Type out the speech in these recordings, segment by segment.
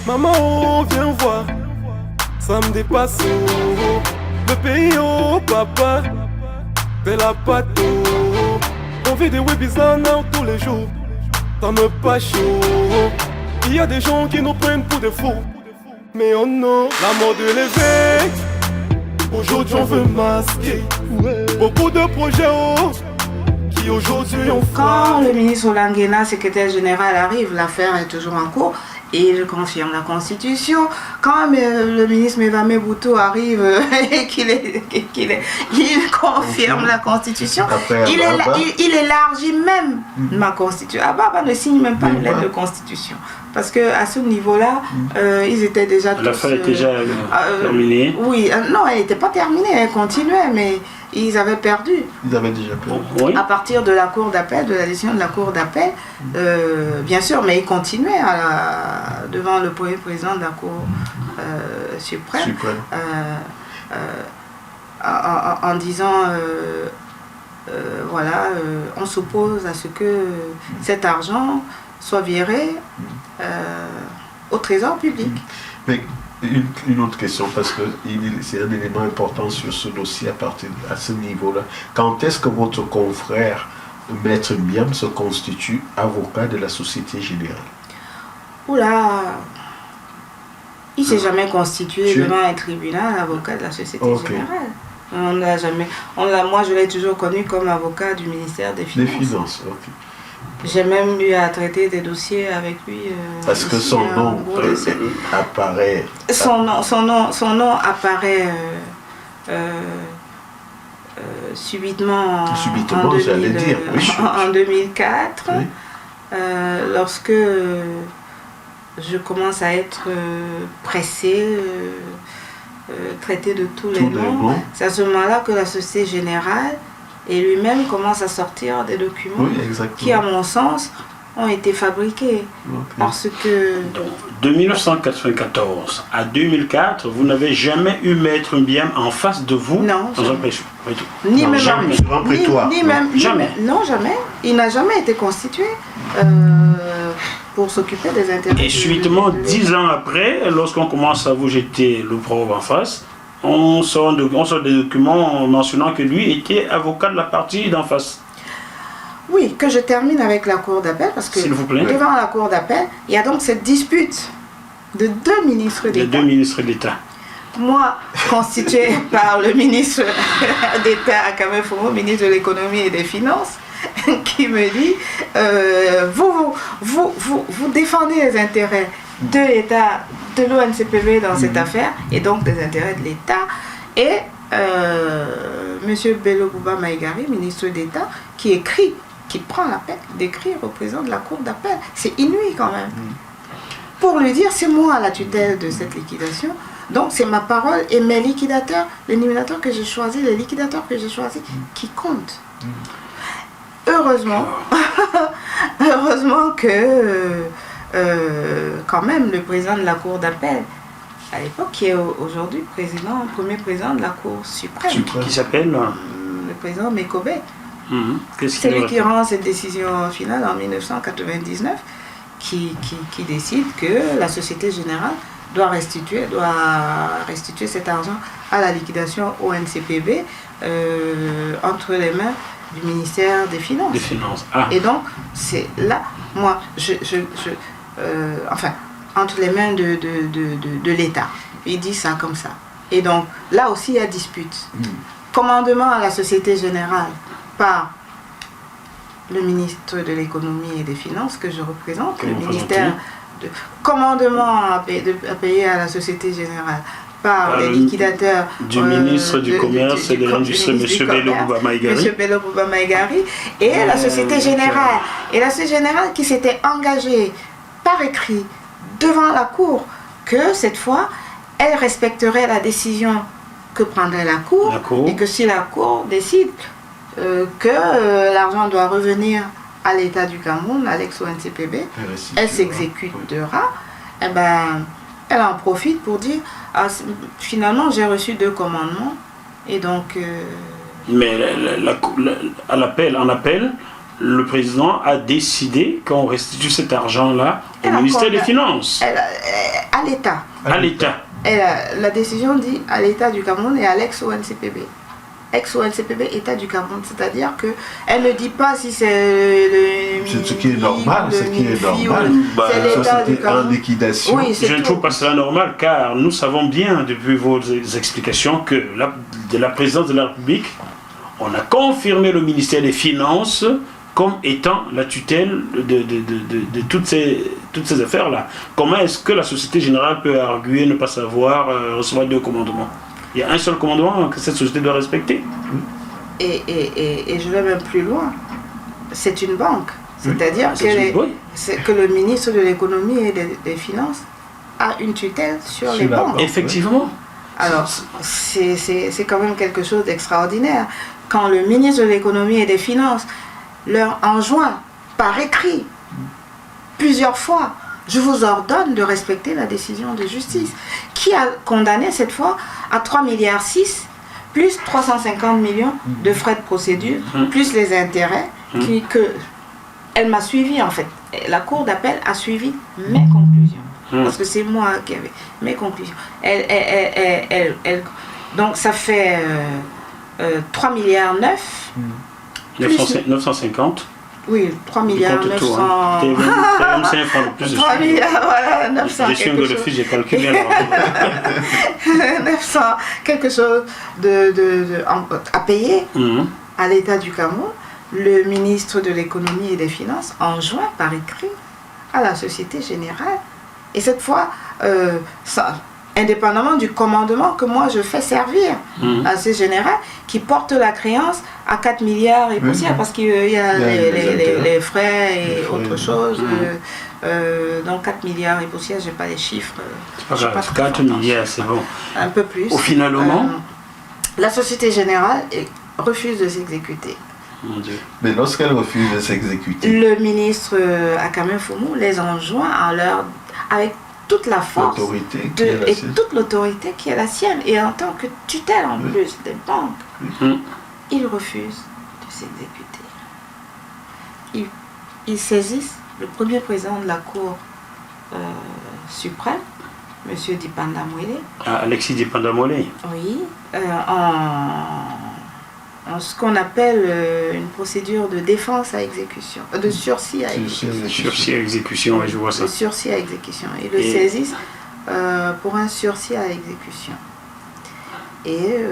Maman, oh, viens voir, ça me dépasse, oh. Le pays, oh, papa, fais la pâte, oh. On vit des webisana tous les jours, ça me pas chaud. Il y a des gens qui nous prennent pour des fous, mais oh non, la mort de l'évêque, aujourd'hui on veut masquer. Beaucoup de projets, oh, qui aujourd'hui ont Quand le ministre Olanguena, secrétaire général, arrive, l'affaire est toujours en cours. Et il confirme la Constitution. Quand le ministre Mevame Boutou arrive et qu'il confirme la Constitution, il élargit même ma Constitution. Ababa ne signe même pas une lettre de Constitution. Parce qu'à ce niveau-là, ils étaient déjà tous... L'affaire était déjà terminée. Oui, non, elle n'était pas terminée, elle continuait, mais ils avaient perdu. Ils avaient déjà perdu. Oui. À partir de la Cour d'appel, de la décision de la Cour d'appel, bien sûr, mais ils continuaient devant le premier président de la Cour suprême. En disant voilà, on s'oppose à ce que cet argent soit viré au trésor public. Mais une autre question, parce que c'est un élément important sur ce dossier à ce niveau-là. Quand est-ce que votre confrère, Maître Biam, se constitue avocat de la Société Générale? Oula, il ne s'est jamais constitué devant un tribunal avocat de la Société Générale. On l'a jamais. Moi, je l'ai toujours connu comme avocat du ministère des Finances. Des Finances, ok. J'ai même eu à traiter des dossiers avec lui. Parce que son nom apparaît. Son nom apparaît subitement en 2004, oui. Lorsque je commence à être pressée, traitée de tous les noms. C'est à ce moment-là que la Société Générale et lui-même commence à sortir des documents qui, à mon sens, ont été fabriqués. Parce que... De 1994 à 2004, vous n'avez jamais eu Maître Biam en face de vous? Non. Dans un prétoire. Ni même un prétoire. Jamais. Non, jamais. Il n'a jamais été constitué pour s'occuper des intérêts. Et subitement, 10 ans après, lorsqu'on commence à vous jeter le probe en face, on sort des documents mentionnant que lui était avocat de la partie d'en face. Oui, que je termine avec la Cour d'appel, parce que devant la Cour d'appel, il y a donc cette dispute de deux ministres d'État. Les deux ministres d'État. Moi, constituée par le ministre d'État Akame Fomo, ministre de l'économie et des finances, qui me dit vous défendez les intérêts de l'État, de l'ONCPB dans cette affaire, et donc des intérêts de l'État, et M. Bello Bouba Maïgari, ministre d'État, qui prend la peine d'écrire au président de la Cour d'appel. C'est inouï quand même. Pour lui dire, c'est moi la tutelle de cette liquidation, donc c'est ma parole et mes liquidateurs, les liquidateurs que j'ai choisis, qui comptent. Heureusement, heureusement que quand même le président de la Cour d'appel, à l'époque, qui est aujourd'hui premier président de la Cour suprême, qui s'appelle le président Mekobe. C'est lui qui rend cette décision finale en 1999, qui décide que la Société Générale doit restituer cet argent à la liquidation ONCPB entre les mains du ministère des Finances. Et donc, c'est là, moi, entre les mains de l'État. Il dit ça comme ça. Et donc, là aussi, il y a dispute. Commandement à la Société Générale par le ministre de l'économie et des finances que je représente, le ministère de commandement à payer à la Société Générale par les liquidateurs du ministre du Commerce et de l'Industrie, M. Bello Bouba Maïgari, et la Société Générale. Et la Société Générale qui s'était engagée par écrit devant la Cour que cette fois, elle respecterait la décision que prendrait la Cour, et que si la Cour décide que l'argent doit revenir à l'État du Cameroun, à l'ex-ONCPB, elle s'exécutera, et ben, elle en profite pour dire finalement j'ai reçu 2 commandements, et donc... Mais en appel, le président a décidé qu'on restitue cet argent-là au ministère des Finances. À à l'État. À l'État. Et la décision dit à l'État du Cameroun et à l'ex-ONCPB. Ex-ONCPB, État du Cameroun. C'est-à-dire qu'elle ne dit pas si c'est ce qui est normal, c'est l'État du Cameroun. En liquidation. Oui, Je ne trouve pas cela normal, car nous savons bien, depuis vos explications, que de la présidence de la République, on a confirmé le ministère des Finances comme étant la tutelle de toutes ces affaires-là. Comment est-ce que la Société Générale peut arguer ne pas savoir recevoir 2 commandements? Il y a un seul commandement que cette société doit respecter. Et je vais même plus loin. C'est une banque. C'est-à-dire que le ministre de l'économie et des finances a une tutelle sur les banques. Effectivement. Alors, c'est quand même quelque chose d'extraordinaire. Quand le ministre de l'économie et des finances leur enjoint par écrit plusieurs fois, je vous ordonne de respecter la décision de justice, qui a condamné cette fois à 3,6 milliards plus 350 millions de frais de procédure, plus les intérêts, elle m'a suivi en fait. La Cour d'appel a suivi mes conclusions. Parce que c'est moi qui avais mes conclusions. Donc ça fait 3 milliards 950. Oui, 3 milliards 900. 3 milliards, voilà, 900. Je suis un gars de fils, j'ai calculé. 900, quelque chose à payer à l'État du Cameroun. Le ministre de l'économie et des finances enjoint par écrit à la Société Générale. Et cette fois, indépendamment du commandement que moi je fais servir à la Société Générale, qui porte la créance à 4 milliards et poussière, parce qu'il y a les frais et autre chose. Donc 4 milliards et poussière, je n'ai pas les chiffres. C'est pas grave, 4 milliards, c'est bon. Un peu plus. Au finalement, la Société Générale refuse de s'exécuter. Mon Dieu. Mais lorsqu'elle refuse de s'exécuter, le ministre Akame Foumou les enjoint avec toute la force et toute l'autorité qui est la sienne, et en tant que tutelle en plus des banques, ils refusent de s'exécuter. Ils saisissent le premier président de la Cour suprême, M. Dipanda-Mwele. Alexis Dipanda-Mwele. Oui, en ce qu'on appelle une procédure de défense à exécution, de sursis à exécution. Sursis à exécution, oui, je vois ça. De sursis à exécution. Ils le saisissent pour un sursis à exécution. Et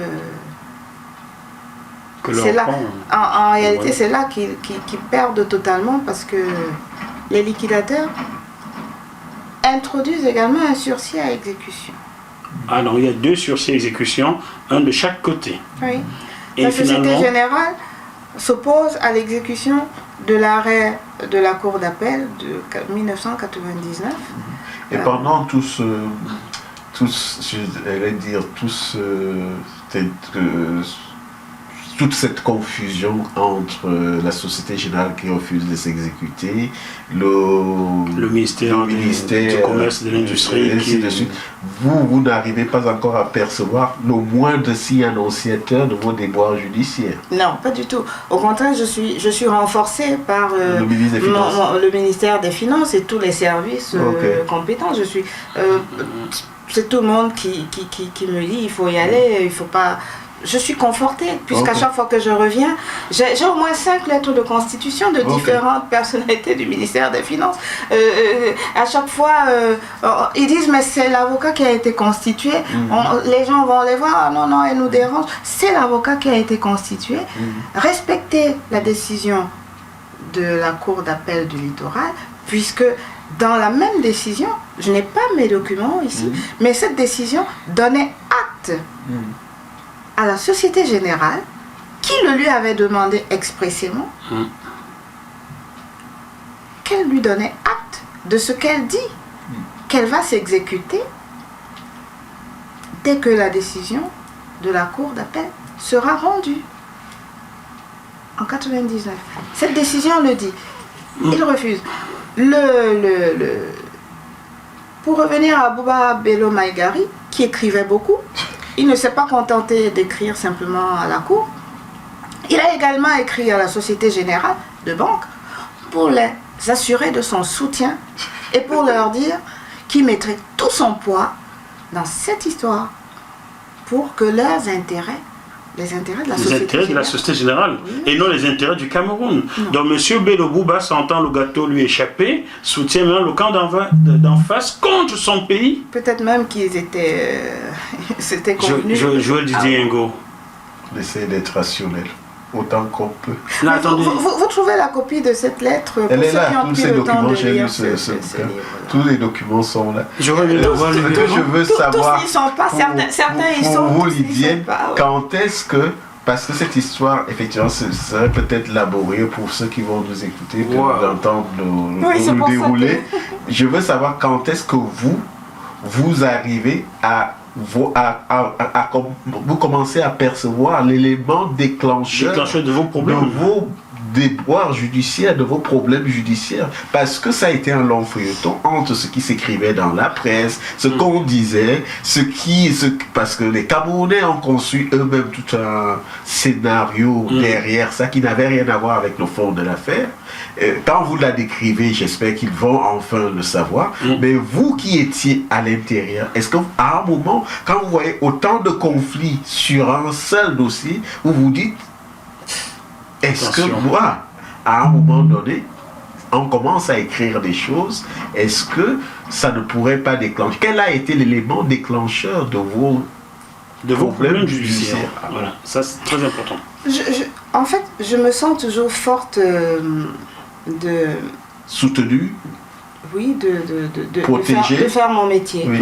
c'est là, en réalité, c'est là qu'ils perdent totalement, parce que les liquidateurs introduisent également un sursis à exécution. Ah non, il y a 2 sursis à exécution, un de chaque côté. Oui. Et la Société Générale s'oppose à l'exécution de l'arrêt de la Cour d'appel de 1999. Et pendant toute cette confusion entre la Société Générale qui refuse de s'exécuter, le ministère du Commerce et de l'Industrie, vous n'arrivez pas encore à percevoir le moindre signe annonciateur de vos déboires judiciaires. Non, pas du tout. Au contraire, je suis renforcée par le ministère des Finances et tous les services compétents. C'est tout le monde qui me dit il faut y aller, il faut pas. Je suis confortée, puisqu'à chaque fois que je reviens, j'ai au moins 5 lettres de constitution de différentes personnalités du ministère des Finances. À chaque fois, ils disent, mais c'est l'avocat qui a été constitué. Les gens vont les voir, non, elle nous dérange. C'est l'avocat qui a été constitué. Respectez la décision de la Cour d'appel du littoral, puisque dans la même décision, je n'ai pas mes documents ici, mais cette décision donnait acte à la Société Générale, qui le lui avait demandé expressément, qu'elle lui donnait acte de ce qu'elle dit, qu'elle va s'exécuter dès que la décision de la Cour d'appel sera rendue. En 99. Cette décision le dit. Il refuse. Pour revenir à Bouba Bello Maïgari, qui écrivait beaucoup, il ne s'est pas contenté d'écrire simplement à la Cour. Il a également écrit à la Société Générale de banque pour les assurer de son soutien et pour leur dire qui mettrait tout son poids dans cette histoire pour que leurs intérêts, les intérêts de la société intérêts de la société générale, oui, et non les intérêts du Cameroun. Non. Donc M. Bello Bouba, sentant le gâteau lui échapper, soutient maintenant le camp d'en face contre son pays. peut-être même qu'ils étaient c'était convenu. Joël Didier Ngo. D'essayer d'être rationnel autant qu'on peut. Non, Mais attendez. vous trouvez la copie de cette lettre pour Elle est ceux là, qui ont tous pris ces le temps documents, de j'ai lire lu ce ce livre-là. tous les documents sont là. J'aurais aimé voir Ce le que je veux savoir, Tous n'y sont pas, certains y sont, vous, tous n'y Lydienne, sont pas. Ouais. quand est-ce que, parce que cette histoire, effectivement, ce serait peut-être laborieux pour ceux qui vont nous écouter, d'entendre Oui, c'est le pour ça dérouler. Je veux savoir quand est-ce que vous arrivez vous commencez à percevoir l'élément déclencheur de vos problèmes. de vos déboires judiciaires, de vos problèmes judiciaires, parce que ça a été un long feuilleton entre ce qui s'écrivait dans la presse, ce qu'on disait, parce que les Camerounais ont conçu eux-mêmes tout un scénario derrière ça qui n'avait rien à voir avec le fond de l'affaire. Quand vous la décrivez, j'espère qu'ils vont enfin le savoir, mais vous qui étiez à l'intérieur, est-ce que à un moment, quand vous voyez autant de conflits sur un seul dossier, vous vous dites, est-ce que moi, à un moment donné, on commence à écrire des choses, est-ce que ça ne pourrait pas déclencher? Quel a été l'élément déclencheur de vos problèmes judiciaires? Voilà, ça c'est très important. En fait, je me sens toujours forte de... Soutenue? Oui, Protégée? de faire mon métier. Oui.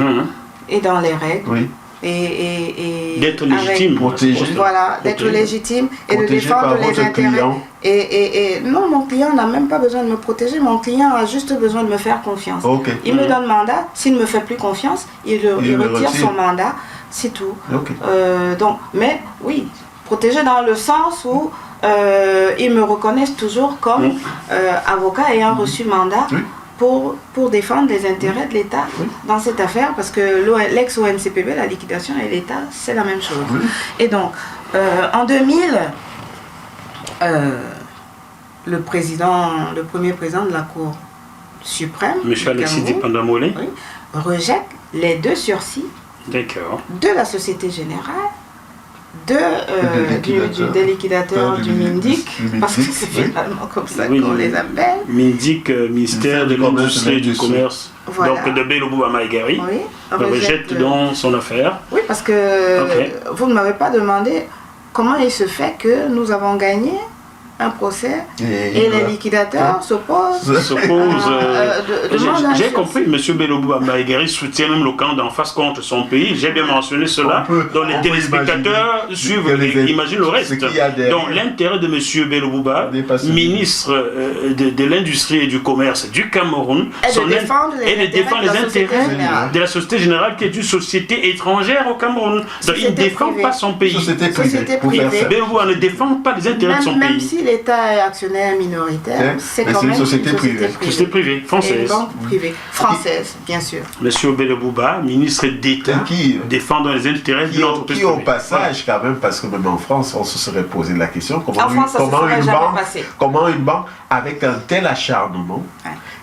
Et dans les règles. Oui. Et d'être légitime, protégé. Voilà, d'être légitime et de défendre les intérêts. Et non, mon client n'a même pas besoin de me protéger, mon client a juste besoin de me faire confiance. Okay. Il me donne mandat, s'il ne me fait plus confiance, il retire son mandat, c'est tout. Okay. Donc, mais oui, protégé dans le sens où ils me reconnaissent toujours comme avocat ayant reçu mandat. Oui. Pour défendre les intérêts de l'État dans cette affaire, parce que l'ex-ONCPB, la liquidation et l'État, c'est la même chose. Oui. Et donc, en 2000, le premier président de la Cour suprême, M. Alexis Dipandamolé, rejette les 2 sursis de la Société Générale, des liquidateurs du MINDIC, parce que c'est finalement comme ça qu'on les appelle. MINDIC, ministère de l'Industrie et du Commerce, voilà. Donc de Bello Bouba Maïgari, rejette donc son affaire. Oui, parce que vous ne m'avez pas demandé comment il se fait que nous avons gagné un procès et les liquidateurs s'opposent. J'ai compris, M. Bello Bouba Maïgari soutient même le camp d'en face contre son pays. J'ai bien mentionné cela. Donc les téléspectateurs suivent, imaginent le reste. Donc l'intérêt de M. Bello Bouba, ministre de l'Industrie et du Commerce du Cameroun, et de défendre les intérêts de la Société Générale, qui est une société étrangère au Cameroun. Donc il ne défend pas son pays. Société privée. Bello Bouba ne défend pas les intérêts de son pays. L'État est actionnaire minoritaire, c'est quand même une société privée. Société privée, française. Et donc privée, française, bien sûr. Monsieur Bello Bouba, ministre d'État, défendant les intérêts de l'entreprise qui au passage, quand même, parce que même en France, on se serait posé la question, comment une banque, avec un tel acharnement,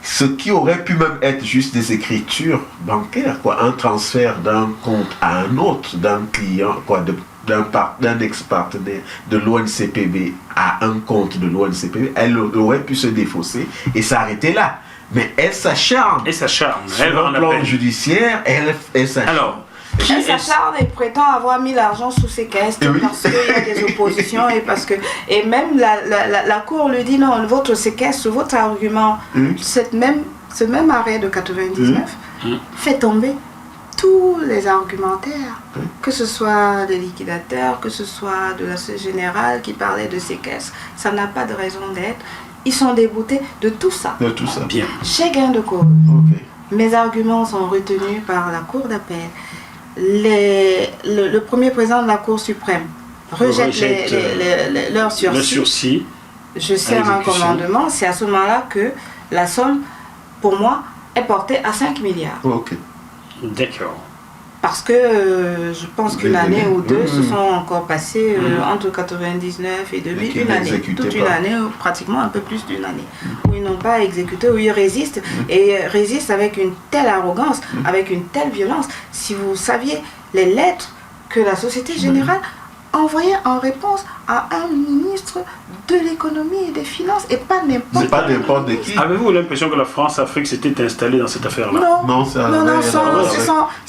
ce qui aurait pu même être juste des écritures bancaires, un transfert d'un compte à un autre, d'un client, d'un ex-partenaire de l'ONCPB à un compte de l'ONCPB, elle aurait pu se défausser et s'arrêter là. Mais elle s'acharne. Sur le plan judiciaire, elle s'acharne. Alors, elle s'acharne et prétend avoir mis l'argent sous ses caisses parce qu'il y a des oppositions et même la Cour lui dit non, votre séquestre, votre argument, ce même arrêt de 99 fait tomber tous les argumentaires, que ce soit des liquidateurs, que ce soit de la Société Générale qui parlait de séquestre, ça n'a pas de raison d'être. Ils sont déboutés de tout ça. De tout ça. Bien. J'ai gain de cause. Mes arguments sont retenus par la Cour d'appel. Le premier président de la Cour suprême rejette leur sursis. Je sers un commandement. C'est à ce moment-là que la somme, pour moi, est portée à 5 milliards. D'accord. Parce que je pense qu'une année ou deux se sont encore passées entre 99 et 2000, une année, toute une année, pratiquement un peu plus d'une année, où ils n'ont pas exécuté, où ils résistent, et résistent avec une telle arrogance, avec une telle violence. Si vous saviez les lettres que la Société Générale envoyait en réponse à un ministre de l'économie et des finances, et pas n'importe C'est pas n'importe qui. Avez-vous l'impression que la France-Afrique s'était installée dans cette affaire-là? Non, ce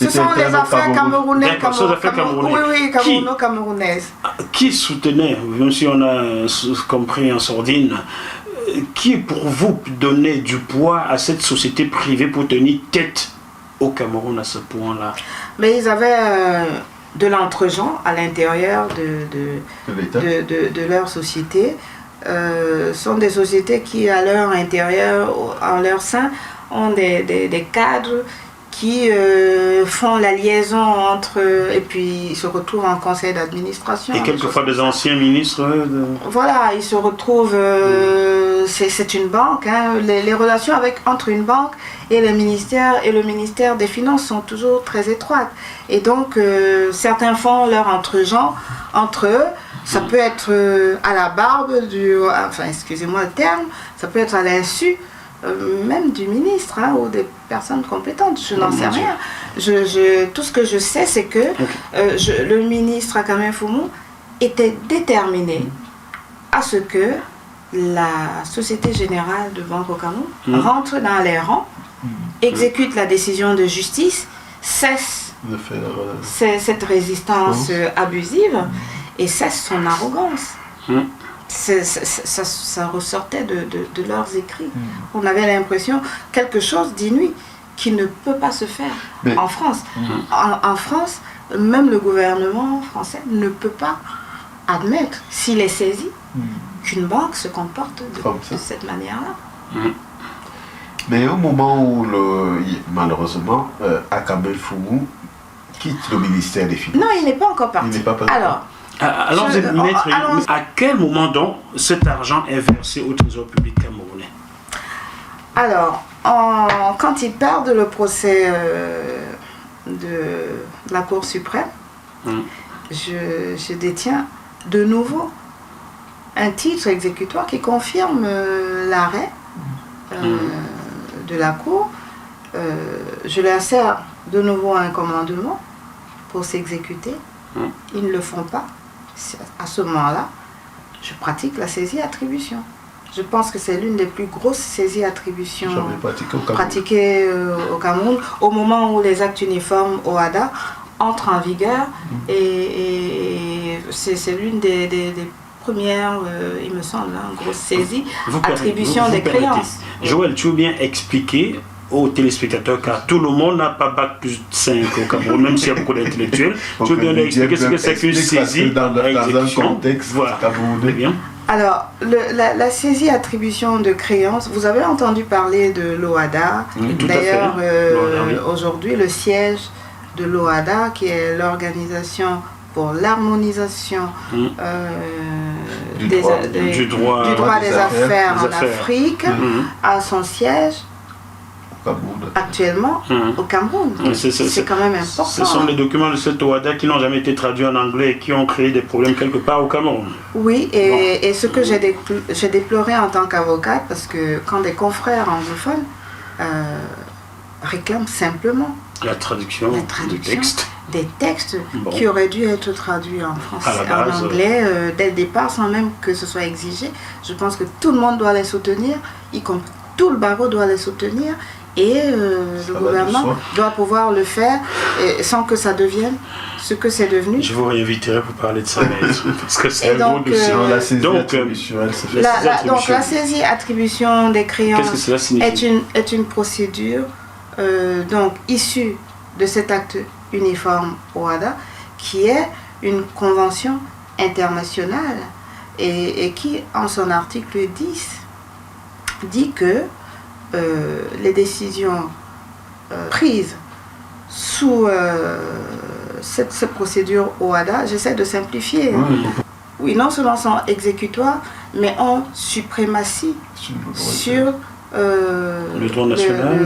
sont les affaires camerounaises. Oui, camerounaises. Qui soutenait, même si on a compris en sourdine, qui pour vous donnait du poids à cette société privée pour tenir tête au Cameroun à ce point-là? Mais ils avaient de l'entre-gens à l'intérieur de leur société. Sont des sociétés qui, à leur intérieur, en leur sein, ont des cadres qui font la liaison entre... et puis ils se retrouvent en conseil d'administration. Et quelquefois des anciens ministres Voilà, ils se retrouvent... c'est une banque. Hein, les relations entre une banque et le ministère des Finances sont toujours très étroites. Et donc, certains font leur entre-gens entre eux. Ça peut être à la barbe enfin, excusez-moi le terme, ça peut être à l'insu même du ministre ou des personnes compétentes. Je n'en sais rien. Tout ce que je sais, c'est que le ministre Akame Foumou était déterminé à ce que la Société Générale de Banque au Cameroun rentre dans les rangs, exécute la décision de justice, cesse cette résistance abusive et cesse son arrogance. Ça ressortait de leurs écrits. On avait l'impression quelque chose d'inouï qui ne peut pas se faire en France. En France, même le gouvernement français ne peut pas admettre, s'il est saisi, qu'une banque se comporte de cette manière-là. Mais au moment où, malheureusement, Akame Foumou quitte le ministère des Finances. Non, il n'est pas encore parti. Il n'est pas parti. Alors, à quel moment donc cet argent est versé au Trésor public camerounais? Alors, quand ils perdent le procès de la Cour suprême, je détiens de nouveau un titre exécutoire qui confirme l'arrêt de la Cour. Je leur sers de nouveau un commandement pour s'exécuter. Ils ne le font pas. À ce moment-là, je pratique la saisie-attribution. Je pense que c'est l'une des plus grosses saisies-attributions pratiquées au Cameroun, au moment où les actes uniformes OHADA entrent en vigueur. Et c'est l'une des premières, il me semble, grosse saisie, attribution des créances. Joël, tu veux bien expliquer aux téléspectateurs, car tout le monde n'a pas bac plus 5 au Cameroun, même s'il y a beaucoup d'intellectuels. Tu veux bien expliquer ce que c'est qu'une saisie dans un contexte camerounais. Bien. Alors, la saisie-attribution de créances, vous avez entendu parler de l'OHADA. D'ailleurs, aujourd'hui, le siège de l'OHADA, qui est l'organisation pour l'harmonisation du droit des affaires en Afrique, a son siège actuellement au Cameroun. C'est quand même important. Ce sont les documents de cette OHADA qui n'ont jamais été traduits en anglais et qui ont créé des problèmes quelque part au Cameroun. Oui, et ce que j'ai déploré en tant qu'avocate, parce que quand des confrères anglophones réclament simplement la traduction des textes qui auraient dû être traduits en français, en anglais, dès le départ, sans même que ce soit exigé. Je pense que tout le monde doit les soutenir, y compris tout le barreau doit les soutenir, et le gouvernement doit pouvoir le faire sans que ça devienne ce que c'est devenu. Je vous réinviterai pour parler de ça, parce que c'est un gros dossier. Donc la saisie-attribution des créances est une procédure issue de cet acte uniforme OHADA, qui est une convention internationale et qui, en son article 10, dit que les décisions prises sous cette procédure OHADA, j'essaie de simplifier, oui, non seulement sont exécutoires, mais ont suprématie sur le droit national,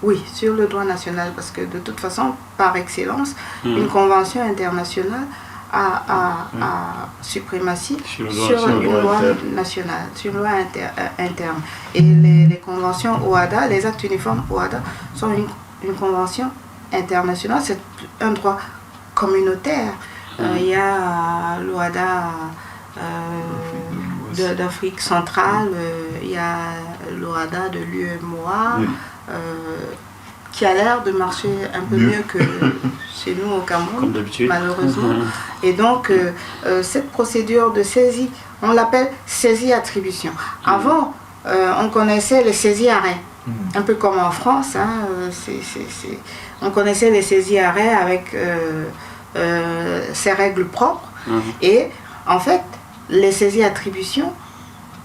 Oui, sur le droit national, parce que de toute façon, par excellence, une convention internationale a suprématie sur une loi nationale, sur une loi interne. Et les conventions OHADA, les actes uniformes OHADA, sont une convention internationale, c'est un droit communautaire. Il y a l'OHADA d'Afrique centrale, il y a l'OHADA de l'UEMOA, qui a l'air de marcher un peu mieux que chez nous au Cameroun, malheureusement. Et donc, cette procédure de saisie, on l'appelle saisie-attribution. Avant, on connaissait les saisies-arrêts, un peu comme en France. Hein, on connaissait les saisies-arrêts avec ses règles propres. Et en fait, les saisies-attributions,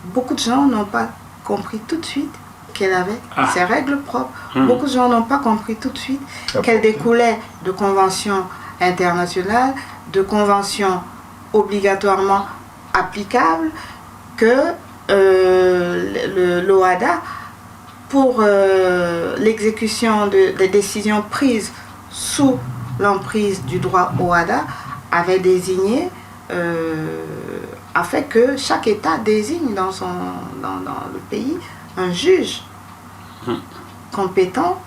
beaucoup de gens n'ont pas compris tout de suite qu'elle avait ses règles propres. Beaucoup de gens n'ont pas compris tout de suite qu'elle découlait de conventions internationales, de conventions obligatoirement applicables, que l'OHADA, pour l'exécution des décisions prises sous l'emprise du droit OHADA, avait désigné, a fait que chaque État désigne dans le pays un juge compétent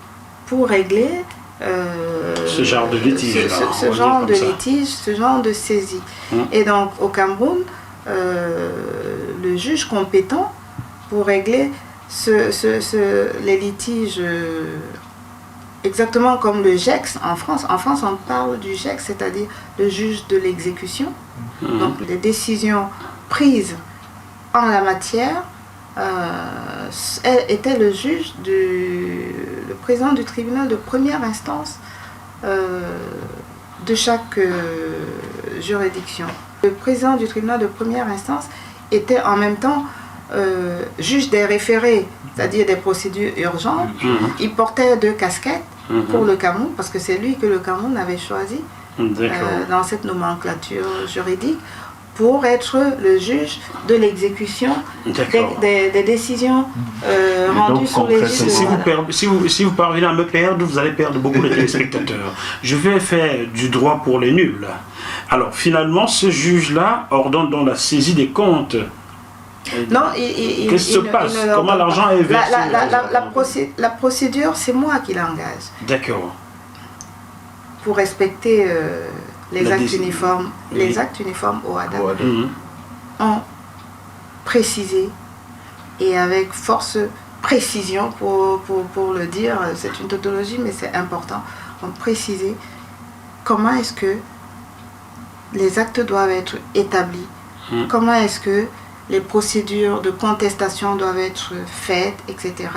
pour régler ce genre de litige, ce genre de litige, ce genre de saisie. Et donc au Cameroun, le juge compétent pour régler les litiges, exactement comme le GEX en France. En France, on parle du GEX, c'est-à-dire le juge de l'exécution. Donc les décisions prises en la matière, était le juge, le président du tribunal de première instance de chaque juridiction. Le président du tribunal de première instance était en même temps juge des référés, c'est-à-dire des procédures urgentes. Il portait 2 casquettes pour le Cameroun, parce que c'est lui que le Cameroun avait choisi dans cette nomenclature juridique, pour être le juge de l'exécution des décisions rendues sous les si vous parvenez à me perdre, vous allez perdre beaucoup de téléspectateurs. Je vais faire du droit pour les nuls. Alors finalement, ce juge-là ordonne donc la saisie des comptes. Non, qu'est-ce qui se passe? Comment l'argent est versé? La procédure, c'est moi qui l'engage. D'accord. Pour respecter les actes uniformes, les actes uniformes OHADA ont précisé, et avec force précision pour le dire, c'est une tautologie mais c'est important, ont précisé comment est-ce que les actes doivent être établis, comment est-ce que les procédures de contestation doivent être faites, etc.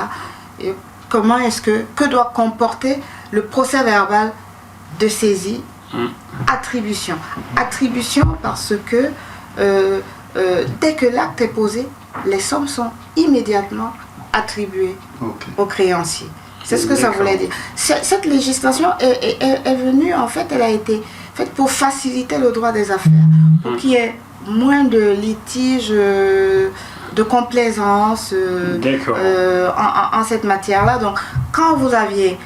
Et comment est-ce que doit comporter le procès verbal de saisie. Attribution. Attribution parce que dès que l'acte est posé, les sommes sont immédiatement attribuées aux créanciers. C'est ce que ça voulait dire. Cette législation est venue, en fait, elle a été faite pour faciliter le droit des affaires, pour qu'il y ait moins de litiges, de complaisance en cette matière-là. Donc, quand vous avez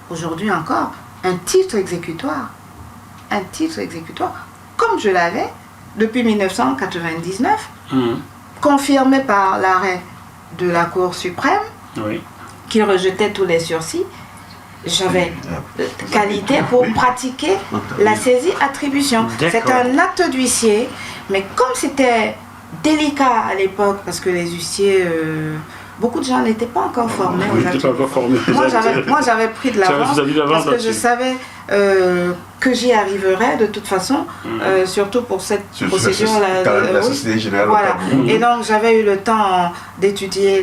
aujourd'hui encore un titre exécutoire, comme je l'avais depuis 1999, confirmé par l'arrêt de la Cour suprême, qui rejetait tous les sursis, j'avais qualité pour pratiquer la saisie-attribution. C'est un acte d'huissier, mais comme c'était délicat à l'époque, parce que les huissiers... beaucoup de gens n'étaient pas encore formés. Moi, j'avais pris de l'avance parce que je savais que j'y arriverais de toute façon, surtout pour cette procédure-là. La Société Générale. Voilà. Et donc, j'avais eu le temps d'étudier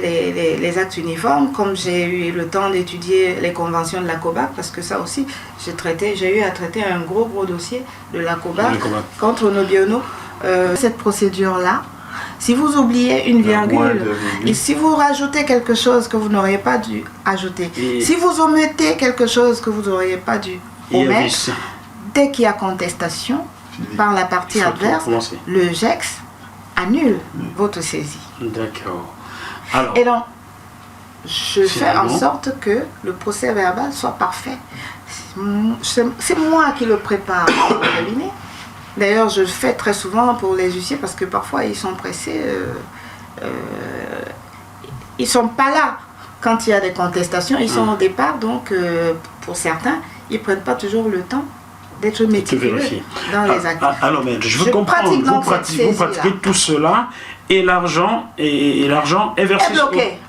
les actes uniformes, comme j'ai eu le temps d'étudier les conventions de la COBAC, parce que ça aussi, j'ai eu à traiter un gros dossier de la COBAC contre Onobiono. Cette procédure-là, si vous oubliez une virgule, et si vous rajoutez quelque chose que vous n'auriez pas dû ajouter, si vous omettez quelque chose que vous n'auriez pas dû omettre, dès qu'il y a contestation par la partie adverse, le GEX annule votre saisie. D'accord. Alors, et donc, je fais en sorte que le procès verbal soit parfait. C'est moi qui le prépare pour le cabinet. D'ailleurs, je le fais très souvent pour les huissiers parce que parfois ils sont pressés. Ils ne sont pas là quand il y a des contestations. Ils sont au départ, donc pour certains, ils ne prennent pas toujours le temps d'être méticuleux dans les actes. Alors, mais je veux comprendre, vous pratiquez tout cela et l'argent est versé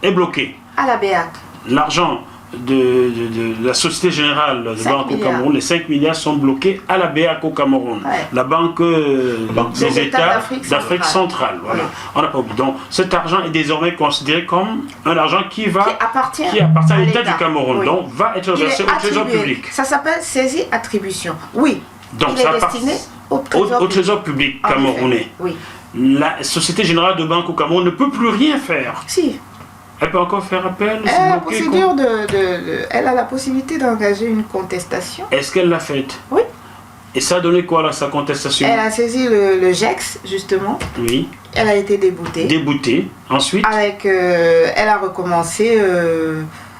est bloqué. À la BEAC. L'argent de la Société Générale de Banque au Cameroun, les 5 milliards sont bloqués à la BEAC au Cameroun. Ouais. La Banque des États d'Afrique centrale. Voilà. Ouais. On n'a pas oublié. Donc cet argent est désormais considéré comme un argent qui appartient à l'État du Cameroun. Oui. Donc va être versé au Trésor public. Ça s'appelle saisie-attribution. Oui. Donc il est destiné au Trésor public camerounais. Oui. La Société Générale de Banque au Cameroun ne peut plus rien faire. Si. Elle peut encore faire appel. Elle a la possibilité d'engager une contestation. Est-ce qu'elle l'a faite? Oui. Et ça a donné quoi, là, sa contestation? Elle a saisi le GEX, justement. Oui. Elle a été déboutée. Déboutée. Ensuite elle a recommencé.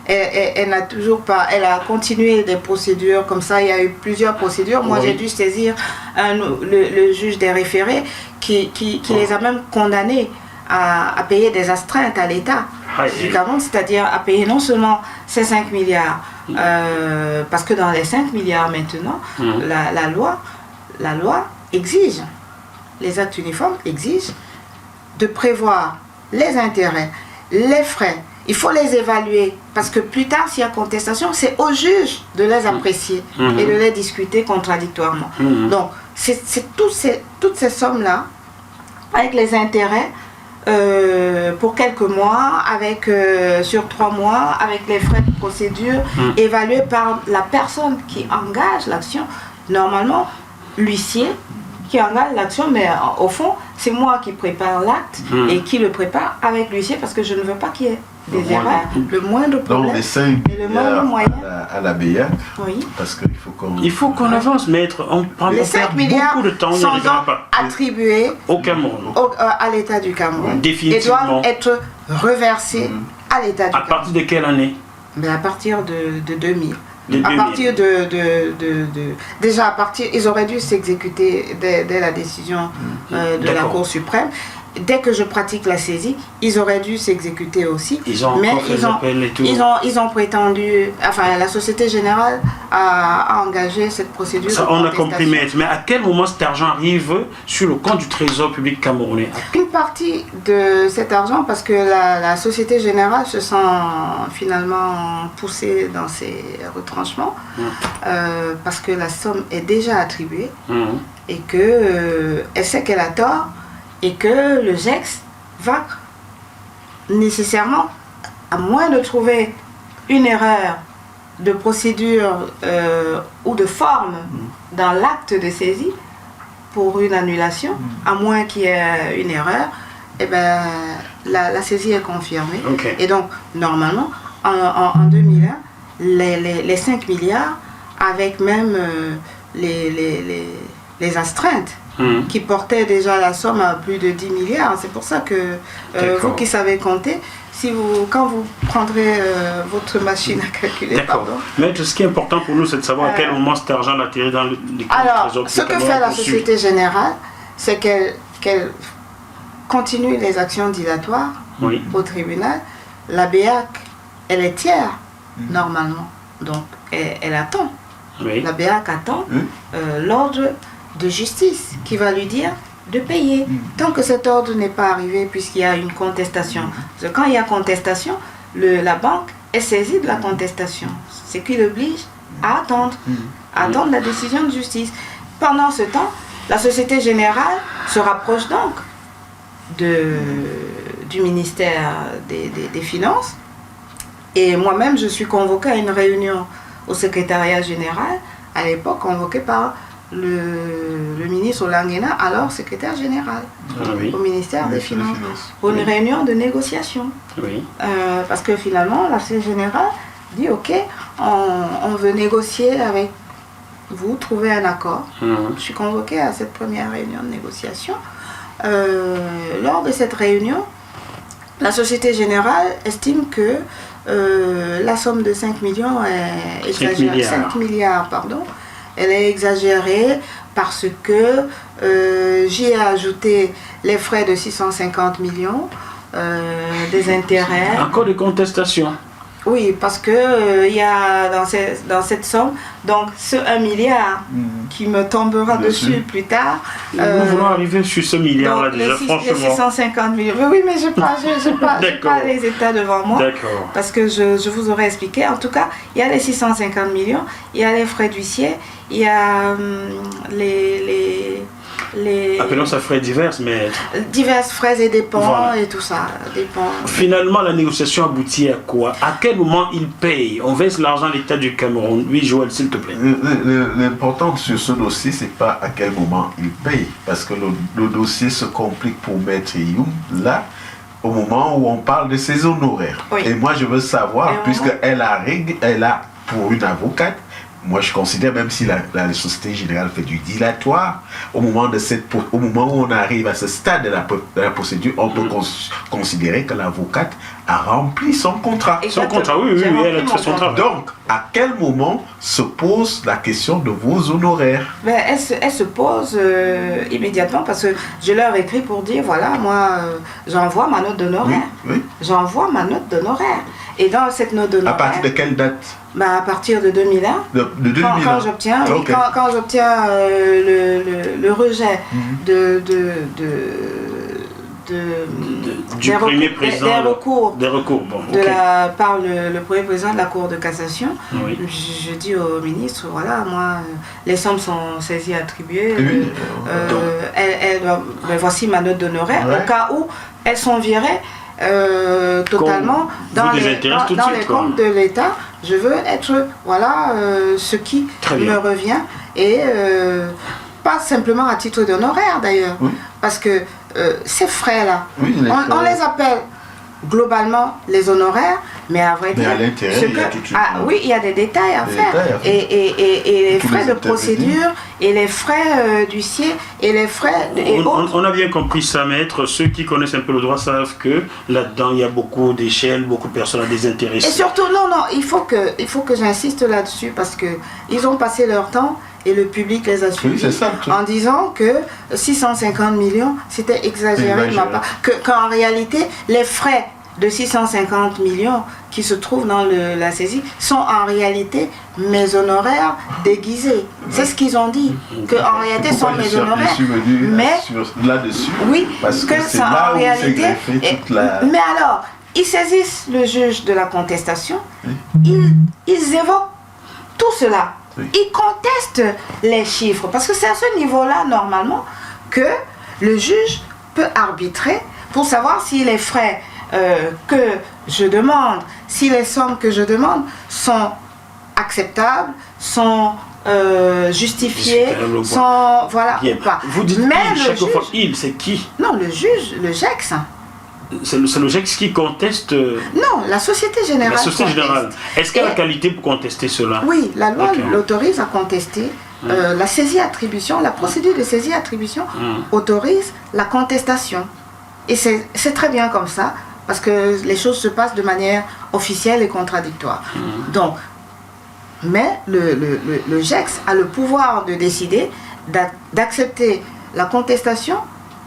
Elle n'a toujours pas. Elle a continué des procédures comme ça. Il y a eu plusieurs procédures. Moi, j'ai dû saisir le juge des référés qui les a même condamnés à payer des astreintes à l'État du Cameroun, c'est-à-dire à payer non seulement ces 5 milliards, parce que dans les 5 milliards maintenant, la loi exige, les actes uniformes exigent de prévoir les intérêts, les frais. Il faut les évaluer, parce que plus tard, s'il y a contestation, c'est au juge de les apprécier et de les discuter contradictoirement. Donc, c'est toutes ces sommes-là, avec les intérêts, pour quelques mois, sur 3 mois, avec les frais de procédure évalués par la personne qui engage l'action. Normalement, l'huissier qui engage l'action, mais au fond, c'est moi qui prépare l'acte et qui le prépare avec l'huissier parce que je ne veux pas qu'il y ait des erreurs, le moindre problème. Donc les 5 milliards à la BEAC, parce qu'il faut qu'on avance, maître. On les 5 milliards beaucoup de temps, sont donc attribués au Cameroun, à l'État du Cameroun, et doivent être reversés à l'État du Cameroun. À partir de quelle année? À partir de 2000. À partir déjà ils auraient dû s'exécuter dès la décision de la Cour suprême. Dès que je pratique la saisie, ils auraient dû s'exécuter aussi. Ils ont prétendu, enfin la Société Générale a engagé cette procédure. Ça, on a compris, maître. Mais à quel moment cet argent arrive sur le compte du Trésor public camerounais? Une partie de cet argent, parce que la Société Générale se sent finalement poussée dans ses retranchements, parce que la somme est déjà attribuée et qu'elle sait qu'elle a tort. Et que le GEX va nécessairement, à moins de trouver une erreur de procédure ou de forme dans l'acte de saisie pour une annulation, à moins qu'il y ait une erreur, eh ben, la saisie est confirmée. Okay. Et donc, normalement, en 2001, les 5 milliards, avec même les astreintes, qui portait déjà la somme à plus de 10 milliards. C'est pour ça que vous qui savez compter, quand vous prendrez votre machine à calculer... D'accord. Mais ce qui est important pour nous, c'est de savoir à quel moment cet argent atterrit dans les comptes du Trésor. Ce que fait la Société Générale, c'est qu'elle continue les actions dilatoires au tribunal. La BEAC, elle est tiers, normalement. Donc, elle attend. La BEAC attend l'ordre de justice qui va lui dire de payer. Tant que cet ordre n'est pas arrivé, puisqu'il y a une contestation. Parce que quand il y a contestation, la banque est saisie de la contestation. Ce qui l'oblige à attendre la décision de justice. Pendant ce temps, la Société Générale se rapproche donc du ministère des Finances. Et moi-même, je suis convoquée à une réunion au secrétariat général, à l'époque convoquée par le ministre Olanguena, alors secrétaire général au ministère des Finances, pour une réunion de négociation. Parce que finalement, la Société Générale dit ok, on veut négocier avec vous, trouver un accord. Je suis convoquée à cette première réunion de négociation. Lors de cette réunion, la Société Générale estime que la somme de 5 millions est 5 exagérée. milliards. 5 milliards, pardon. Elle est exagérée parce que j'y ai ajouté les frais de 650 millions, des intérêts. Encore des contestations. Oui, parce que il y a dans cette somme, donc ce 1 milliard qui me tombera Bien dessus sûr. plus tard. Nous voulons arriver sur ce milliard-là donc déjà, les franchement. 650 millions. Oui, mais je n'ai pas, j'ai pas D'accord. les états devant moi. D'accord. Parce que je vous aurais expliqué. En tout cas, il y a les 650 millions, il y a les frais d'huissier, il y a les Appelons ça frais divers, mais divers frais et dépenses Voilà. et tout ça. finalement, la négociation aboutit à quoi? À quel moment il paye? On verse l'argent à l'État du Cameroun. Oui, Joël, s'il te plaît. L'important sur ce dossier, c'est pas à quel moment il paye, parce que le dossier se complique pour Maître Youm, là, au moment où on parle de ses honoraires. Oui. Et moi, je veux Et savoir, au puisqu'elle elle a, pour une avocate, moi je considère, même si la Société Générale fait du dilatoire, au moment où on arrive à ce stade de la procédure, on peut considérer que l'avocate a rempli son contrat. Son contrat, oui, J'ai elle a rempli fait son mon travail. Donc, à quel moment se pose la question de vos honoraires? Ben, elle se pose immédiatement parce que je leur écris pour dire voilà, moi j'envoie ma note d'honoraire. Oui. J'envoie ma note d'honoraire. Et dans cette note À d'honoraire, partir de quelle date? ben, à partir de 2001, De 2001. quand j'obtiens Ok. quand j'obtiens le rejet Du premier président. des recours Des recours, bon, de ok. par le premier président de la Cour de cassation, Oui. je dis au ministre, voilà, moi, les sommes sont saisies, attribuées, Oui. ben, voici ma note d'honoraire, Ouais. au cas où elles sont virées totalement dans vous les désintéresse tout de suite, quoi. comptes de l'État. Je veux être, voilà, ce qui Très bien. me revient, et pas simplement à titre d'honoraire d'ailleurs, Oui. parce que ces frais-là, Oui, on les appelle globalement les honoraires, mais à vrai Mais dire, à l'intérieur, ce il y a que- toute une- oui, il y a des détails à Des faire. détails à faire. Et les Tous frais les de intervenants. procédure, et les frais d'huissier, et les frais et autres. On a bien compris ça, maître. Ceux qui connaissent un peu le droit savent que là-dedans, il y a beaucoup d'échelles, beaucoup de personnes à Et désintéresser. surtout, non, il faut que j'insiste là-dessus, parce que ils ont passé leur temps et le public les a suivis c'est ça, le truc. en disant que 650 millions, c'était exagéré de ma part. Qu'en réalité, les frais de 650 millions qui se trouvent dans la saisie sont en réalité mes honoraires déguisés. C'est ce qu'ils ont dit, qu'en réalité sont Pourquoi mes honoraires. je suis venu Mais là-dessus? oui, Parce que c'est ça, là en où s'est réalité. greffée toute la... Mais alors, ils saisissent le juge de la contestation, ils évoquent tout cela. Oui. Ils contestent les chiffres, parce que c'est à ce niveau-là, normalement, que le juge peut arbitrer pour savoir si les frais que je demande, si les sommes que je demande sont acceptables, sont justifiées, Justifiables ou pas. sont... Voilà, Bien. ou pas. Vous dites Mais il, le chaque juge... fois il, c'est qui? Non, le juge, le GEX. C'est le GEX qui conteste Non, la Société Générale. la Société conteste. Générale. Est-ce qu'elle a la Et- qualité pour contester cela? Oui, la loi Ok. l'autorise à contester. La saisie-attribution, la procédure de saisie-attribution autorise la contestation. Et c'est très bien comme ça, parce que les choses se passent de manière officielle et contradictoire. Donc, mais le GEX a le pouvoir de décider d'accepter la contestation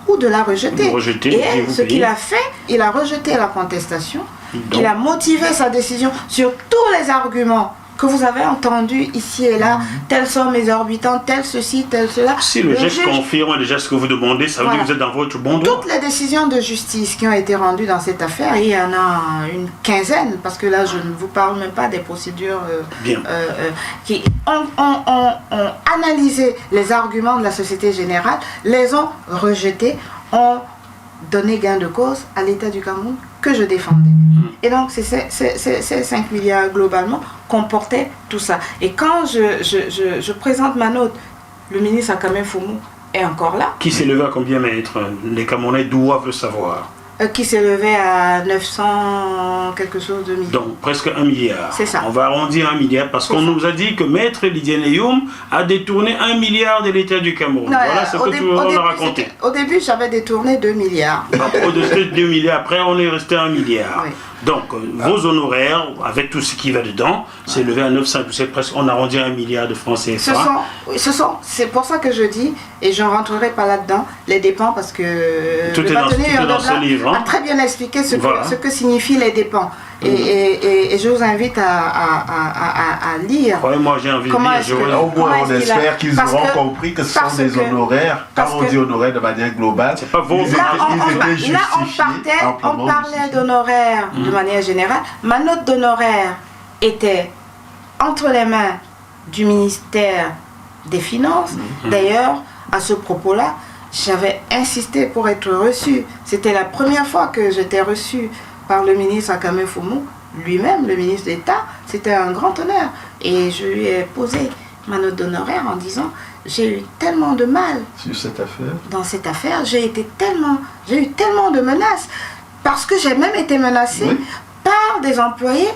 ou de la rejeter. De rejeter, et si vous ce payez. qu'il a fait, il a rejeté la contestation. Donc. Il a motivé sa décision sur tous les arguments que vous avez entendus ici et là, telle somme exorbitante, tel ceci, tel cela. Si le GEX juge- confirme déjà ce que vous demandez, ça veut dire que vous êtes dans votre bon droit. toutes les décisions de justice qui ont été rendues dans cette affaire, il y en a une quinzaine, parce que là je ne vous parle même pas des procédures Bien. qui ont analysé les arguments de la Société Générale, les ont rejetés, ont donné gain de cause à l'État du Cameroun que je défendais. Et donc ces 5 milliards globalement comportaient tout ça. Et quand je présente ma note, le ministre Akame Foumou est encore là, Qui s'est levé à combien, maître? Les Camerounais doivent le savoir. qui s'est levé à 900 quelque chose de millions. Donc presque 1 milliard. C'est ça. On va arrondir 1 milliard parce C'est qu'on ça. nous a dit que maître Lydiane Youm a détourné 1 milliard de l'État du Cameroun. Non, Voilà ce que tout le monde a raconté. Au début, j'avais détourné 2 milliards. Au-dessus de 2 milliards, après on est resté à 1 milliard. Oui. Donc, vos honoraires, avec tout ce qui va dedans, c'est élevé à 900, c'est presque, on arrondit à 1 milliard de francs CFA. C'est pour ça que je dis, et je ne rentrerai pas là-dedans, les dépenses, parce que tout est dans ce livre. A très bien expliqué ce que signifient les dépenses. Mm. Et je vous invite à lire. Ouais, moi j'ai envie de lire. Au moins, on espère qu'ils auront compris que ce sont des honoraires. Quand on dit honoraires de manière globale, c'est pas vos Là, on parlait d'honoraires de manière générale. Ma note d'honoraires était entre les mains du ministère des Finances. D'ailleurs, à ce propos-là, j'avais insisté pour être reçue. C'était la première fois que j'étais reçue par le ministre Akame Fumu, lui-même, le ministre d'État. C'était un grand honneur. Et je lui ai posé ma note d'honoraire en disant, j'ai eu tellement de mal sur cette affaire. Dans cette affaire, j'ai eu tellement de menaces, parce que j'ai même été menacée par des employés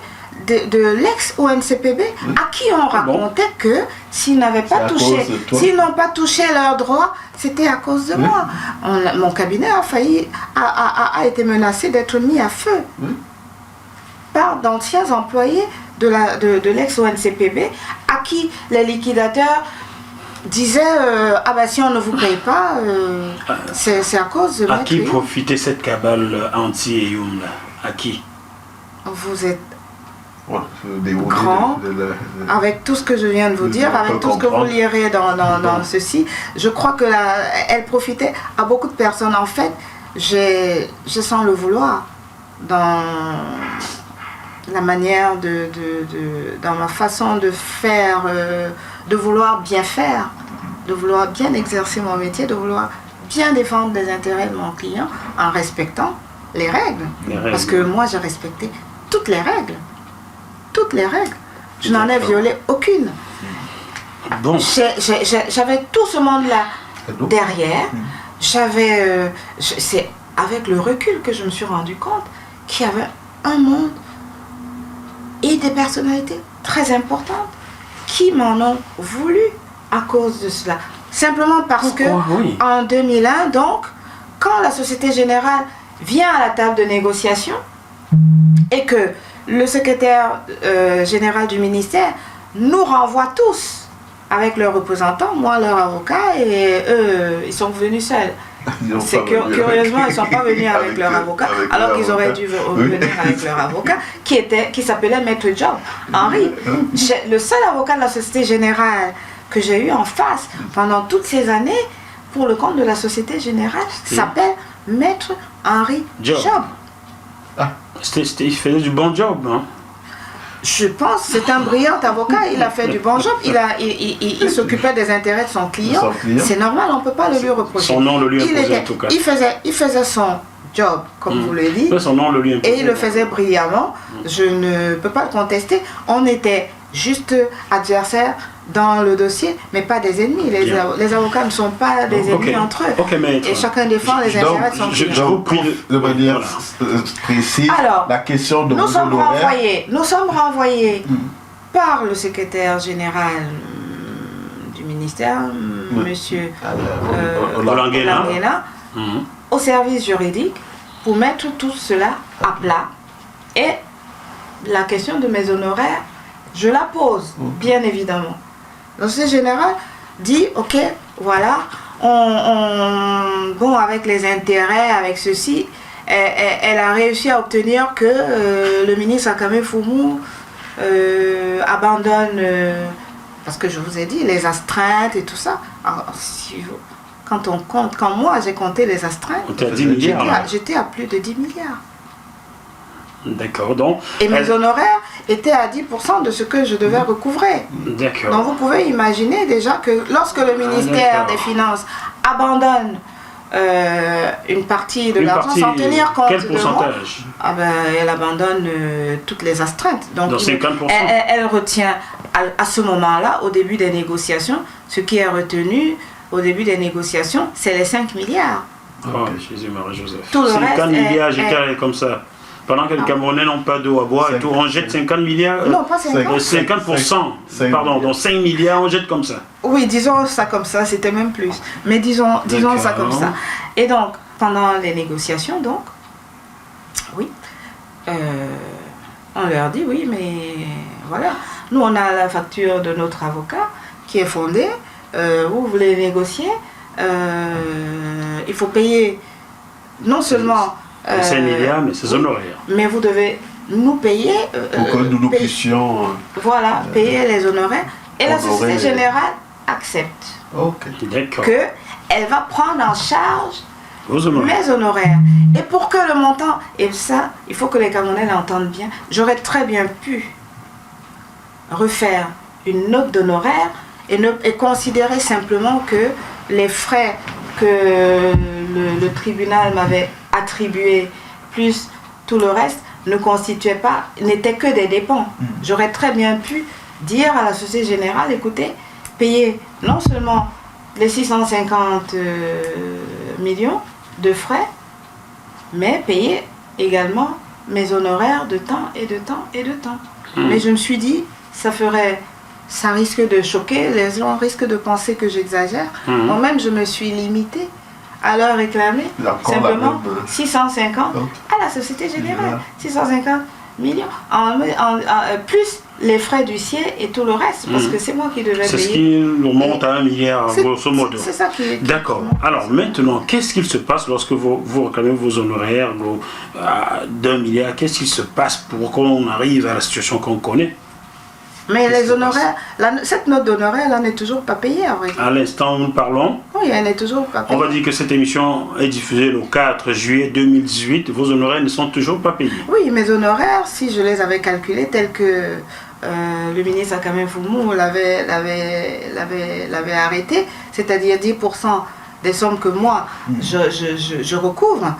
de l'ex-ONCPB à qui on racontait que s'ils n'avaient pas touché, s'ils n'ont pas touché leurs droits, c'était à cause de moi. Mon cabinet a été menacé d'être mis à feu par d'anciens employés de l'ex-ONCPB à qui les liquidateurs disaient ah ben si on ne vous paye pas, c'est à cause de... À qui profitait cette cabale anti-EUM là? À qui? Vous êtes grand, avec tout ce que je viens de vous dire, avec tout ce que vous lirez dans ceci, je crois que elle profitait à beaucoup de personnes. En fait, je sens le vouloir dans la manière dans ma façon de faire, de vouloir bien faire, de vouloir bien exercer mon métier, de vouloir bien défendre les intérêts de mon client en respectant les règles. Parce que moi, j'ai respecté toutes les règles. Toutes les règles. Je n'en ai violé aucune. Bon. J'avais tout ce monde-là derrière. C'est avec le recul que je me suis rendu compte qu'il y avait un monde et des personnalités très importantes qui m'en ont voulu à cause de cela. Simplement parce que en 2001, donc, quand la Société Générale vient à la table de négociation et que le secrétaire général du ministère nous renvoie tous avec leurs représentants, moi leur avocat, et eux, ils sont venus seuls. Curieusement, ils ne sont pas venus avec leur avocat, alors qu'ils auraient dû venir avec leur avocat, qui s'appelait Maître Job, Henri. Le seul avocat de la Société Générale que j'ai eu en face pendant toutes ces années, pour le compte de la Société Générale, s'appelle Maître Henri Job. Il faisait du bon job, hein? Je pense, c'est un brillant avocat, il a fait du bon job, il s'occupait des intérêts de son client. C'est normal, on ne peut pas le lui reprocher. Son nom le lui imposait en tout cas. Il faisait son job, comme vous le dites, son nom le lui imposait. Et il le faisait brillamment, je ne peux pas le contester. On était juste adversaires dans le dossier, mais pas des ennemis. Les avocats ne sont pas des ennemis entre eux. Et chacun défend les intérêts de son client. Je reprends de manière précise. Alors, la question de nous sommes renvoyés par le secrétaire général du ministère, monsieur Olanguena, au service juridique pour mettre tout cela à plat. Et la question de mes honoraires, je la pose, bien évidemment. Le secrétaire général dit, ok, voilà, bon, avec les intérêts, avec ceci, elle a réussi à obtenir que le ministre Akame Fumu abandonne, parce que je vous ai dit, les astreintes et tout ça. Alors, quand moi j'ai compté les astreintes, j'étais à plus de 10 milliards. D'accord, donc... Et mes honoraires étaient à 10% de ce que je devais recouvrer. D'accord. Donc vous pouvez imaginer déjà que lorsque le ministère des Finances abandonne une partie de l'argent sans tenir compte quel pourcentage? Elle abandonne toutes les astreintes. Donc 50%. Elle retient à ce moment-là, au début des négociations, ce qui est retenu au début des négociations, c'est les 5 milliards. Oh, Jésus-Marie-Joseph. Tout le 50 reste milliards, j'étais comme ça. Pendant que les Camerounais n'ont pas d'eau à boire et tout, on jette 50 milliards. Non, pas 50. 50%. Pardon, donc 5 milliards, on jette comme ça. Oui, disons ça comme ça, c'était même plus. Mais disons ça comme ça. Et donc, pendant les négociations, donc, oui, On leur dit oui, mais voilà. Nous, on a la facture de notre avocat qui est fondée. Vous voulez négocier, il faut payer non seulement... 5 milliards, mais ses honoraires. Mais vous devez nous payer... pour que nous puissions... Voilà, payer les honoraires. Et la Société honorer Générale accepte D'accord. qu'elle va prendre en charge Vos honoraires. mes honoraires. Et pour que le montant... Et ça, il faut que les Camerounais l'entendent bien. J'aurais très bien pu refaire une note d'honoraires et considérer simplement que les frais que le tribunal m'avait attribués, plus tout le reste, ne constituaient pas, n'étaient que des dépenses. J'aurais très bien pu dire à la Société Générale, écoutez, payez non seulement les 650 millions de frais, mais payez également mes honoraires de temps et de temps et de temps. Mais je me suis dit, ça risque de choquer, les gens risquent de penser que j'exagère. Moi-même, je me suis limitée à leur réclamer simplement 650 à la Société Générale. 650 millions, plus les frais d'huissier et tout le reste, parce que c'est moi qui devais payer. C'est ce qui remonte à 1 milliard, grosso modo. C'est ça qui est... D'accord. Alors maintenant, qu'est-ce qu'il se passe lorsque vous réclamez vos honoraires d'1 milliard? Qu'est-ce qu'il se passe pour qu'on arrive à la situation qu'on connaît? Mais les honoraires, cette note d'honoraires, elle n'est toujours pas payée, en vrai. À l'instant où nous parlons, oui, elle n'est toujours pas payée. on va dire que cette émission est diffusée le 4 juillet 2018. Vos honoraires ne sont toujours pas payés. Oui, mes honoraires, si je les avais calculés tels que le ministre Akame Foumou l'avait arrêté, c'est-à-dire 10% des sommes que moi, je recouvre,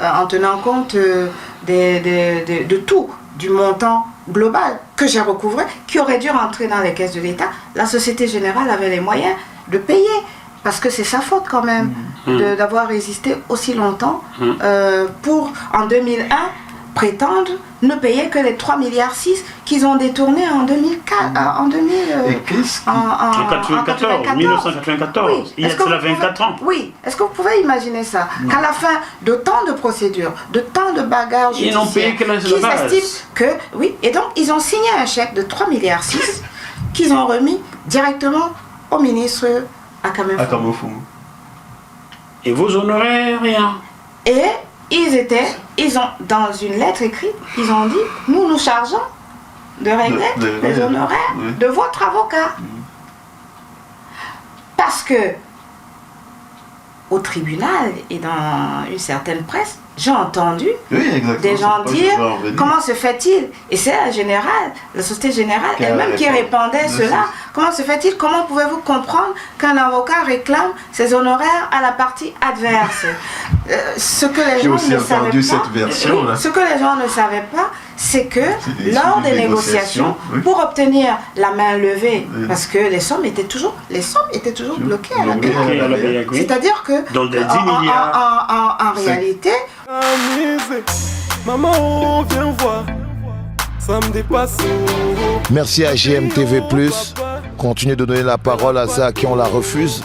en tenant compte de tout, du montant global que j'ai recouvré, qui aurait dû rentrer dans les caisses de l'État, la Société Générale avait les moyens de payer, parce que c'est sa faute quand même d'avoir résisté aussi longtemps pour, en 2001, prétendre ne payer que les 3,6 milliards qu'ils ont détournés en 2004, en 1994, oui. il y a cela 24 ans. Oui, est-ce que vous pouvez imaginer ça? Qu'à la fin de tant de procédures, de tant de bagarres ils n'ont payé que la base. estiment que, oui, et donc ils ont signé un chèque de 3,6 milliards qu'ils ont remis directement au ministre Akame Foumou. Et vos honoraires, rien. Et ils ont, dans une lettre écrite, ils ont dit, nous chargeons de régler les honoraires de votre avocat. Parce que, au tribunal et dans une certaine presse, j'ai entendu des gens dire, comment se fait-il? Et c'est la Générale, la Société Générale elle-même qui répondait cela. Comment se fait-il? Comment pouvez-vous comprendre qu'un avocat réclame ses honoraires à la partie adverse? Ce que les gens ne savaient pas, ce que les gens ne savaient pas, c'est que lors des négociations, pour obtenir la main levée, parce que les sommes étaient toujours bloquées à la BIAC. C'est-à-dire que, dans des 10 milliards. En réalité, maman, viens voir, ça me dépasse. Merci à GMTV+. Continuez de donner la parole à ceux à qui on la refuse.